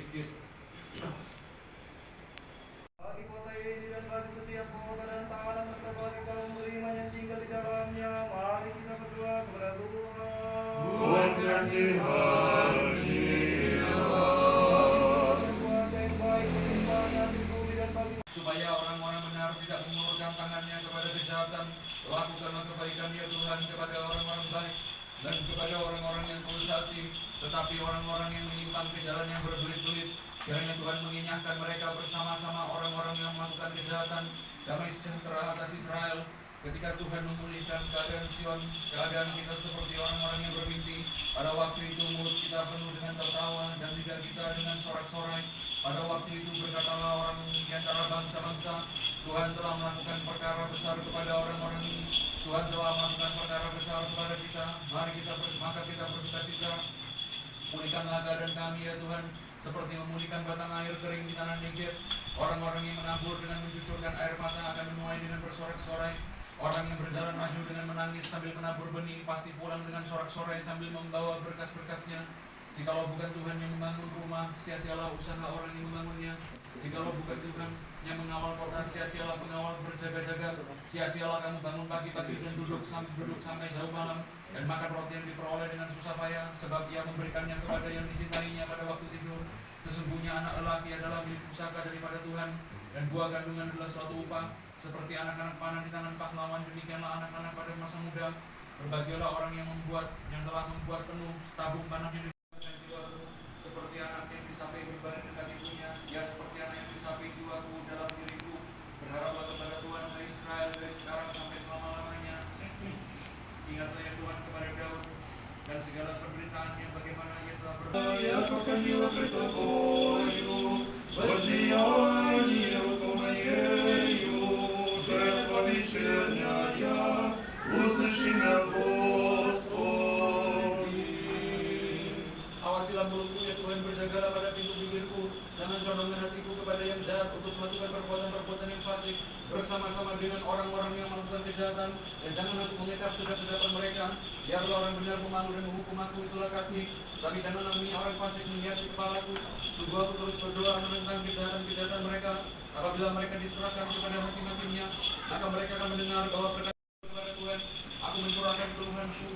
Kristus. Bagi kota ini dan bagi setiap kota dan tanah serta bagi kaum beriman yang tinggal di dalamnya, mari kita berdoa kepada Tuhan. Tuhan kasihani. Supaya orang-orang benar tidak mengulurkan tangannya kepada kejahatan, lakukanlah kebaikan ya Tuhan kepada orang-orang baik dan kepada orang-orang yang tulus hati, tetapi orang-orang yang menyimpang ke jalan yang berbelit-belit, kiranya Tuhan menginyahkan mereka bersama-sama orang-orang yang melakukan kejahatan. Damai sejahtera atas Israel. Ketika Tuhan memulihkan keadaan Sion, keadaan kita seperti orang-orang yang bermimpi. Pada waktu itu mulut kita penuh dengan tertawa dan lidah kita dengan sorak-sorai. Pada waktu itu berkatalah orang di antara bangsa-bangsa, Tuhan telah melakukan perkara besar kepada orang-orang ini. Tuhan telah melakukan perkara besar kepada kita. Maka kita bersukacita. Pulihkanlah keadaan kami ya Tuhan, seperti memulihkan batang air kering di tanah Negev. Orang-orang yang menabur dengan mencucurkan air mata akan menuai dengan bersorak-sorai. Orang yang berjalan maju dengan menangis sambil menabur benih pasti pulang dengan sorak-sorai sambil membawa berkas-berkasnya. Jikalau bukan Tuhan yang membangun rumah, sia-sialah usaha orang yang membangunnya. Jikalau bukan Tuhan yang mengawal kota, sia-sialah pengawal berjaga-jaga. Sia-sialah kamu bangun pagi-pagi dan duduk sampai jauh malam, dan makan roti yang diperoleh dengan susah payah, sebab Ia memberikannya kepada yang dicintainya pada waktu tidur. Sesungguhnya anak lelaki adalah milik pusaka daripada Tuhan, dan buah kandungan adalah suatu upah. Seperti anak-anak panah di tangan pahlawan, demikianlah anak-anak pada masa muda. Berbahagialah orang yang telah membuat penuh tabung panahnya di jiwaku. Seperti anak yang disapai berbaring dekat ibunya, ya seperti anak yang disapai jiwaku dalam diriku. Berharaplah kepada Tuhan dari Israel dari sekarang sampai selama-lamanya. Ingatlah ya Tuhan kepada Daud dan segala penderitaan yang bagaimana ia telah berbuat. Awasilah mulutku ya Tuhan, berjagalah pada pintu bibirku. Jangan condongkan hatiku kepada yang jahat untuk melakukan perbuatan-perbuatan yang fasik bersama-sama dengan orang-orang yang melakukan kejahatan. Dan jangan aku mengecap sedap-sedapan mereka. Biarlah orang benar memalu dan menghukum aku, itulah kasih. Tapi janganlah orang fasik menghiasi kepalaku. Sungguh aku terus berdoa menentang kejahatan-kejahatan mereka. Apabila mereka diserahkan kepada hakim-hakimnya, maka mereka akan mendengar bahwa berkata kepada Tuhan, aku mencurahkan keluhanku.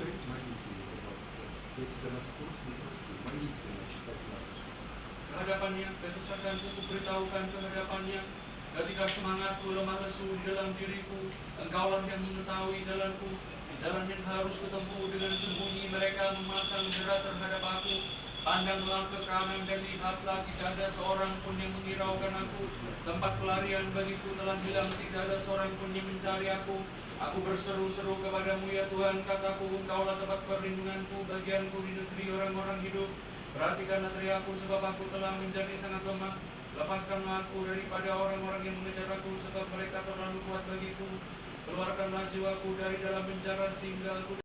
Kehadapannya, kesesakanku kuberitahukan kehadapannya. Ketika semangatku lemah lesu di dalam diriku, Engkaulah yang mengetahui jalanku. Di jalan yang harus kutempuh dengan sembunyi mereka memasang jerat terhadap aku. Pandanglah ke kanan dan lihatlah, tidak ada seorang pun yang menghiraukan aku. Tempat pelarian bagiku telah hilang, tidak ada seorang pun yang mencari aku. Aku berseru-seru kepadamu ya Tuhan, kataku, Engkaulah tempat perlindunganku, bagianku di negeri orang-orang hidup. Perhatikanlah teriakku, sebab aku telah menjadi sangat lemah. Lepaskanlah aku daripada orang-orang yang mengejar aku, sebab mereka terlalu kuat bagiku. Keluarkanlah jiwaku dari dalam penjara sehingga aku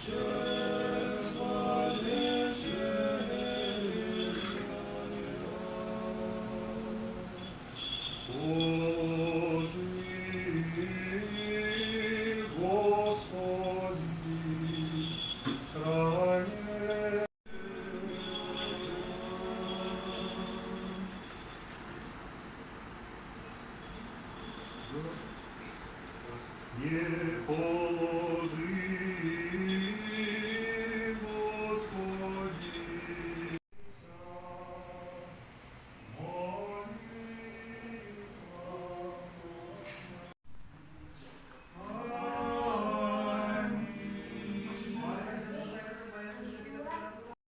Yeah. Не подри, Господи,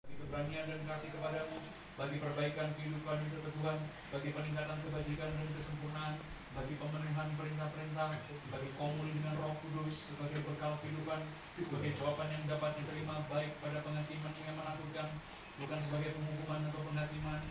bagi keberanian dan kasih kepadamu, bagi perbaikan kehidupan dan keteguhan, bagi peningkatan kebajikan dan kesempurnaan, bagi pemenuhan perintah-perintah, bagi komul dengan Roh Kudus sebagai bekal kehidupan, sebagai jawaban yang dapat diterima baik pada penghakiman yang menakutkan, bukan sebagai penghukuman atau penghakiman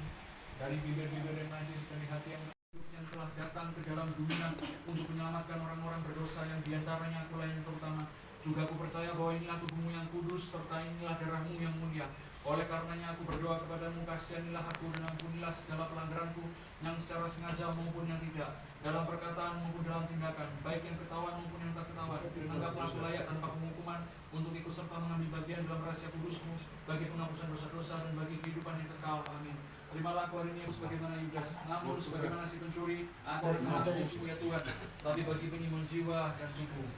dari bibir-bibir yang najis, dari hati yang telah datang ke dalam dunia untuk menyelamatkan orang-orang berdosa yang diantaranya akulah yang terutama. Juga aku percaya bahwa inilah tubuhmu yang kudus, serta inilah darahmu yang mulia. Oleh karenanya aku berdoa kepadamu, kasihanilah aku dan ampunilah segala pelanggaranku, yang secara sengaja maupun yang tidak, dalam perkataan maupun dalam tindakan, baik yang ketahuan maupun yang tak ketahuan. Anggaplah aku layak tanpa penghukuman untuk ikut serta mengambil bagian dalam rahasia kudusmu, bagi penghapusan dosa-dosa dan bagi kehidupan yang kekal. Amin. Terimalah aku hari ini sebagaimana Yudas, namun sebagaimana si pencuri, aku sengaja khususmu ya Tuhan, tapi bagi penyimpan jiwa dan tubuh.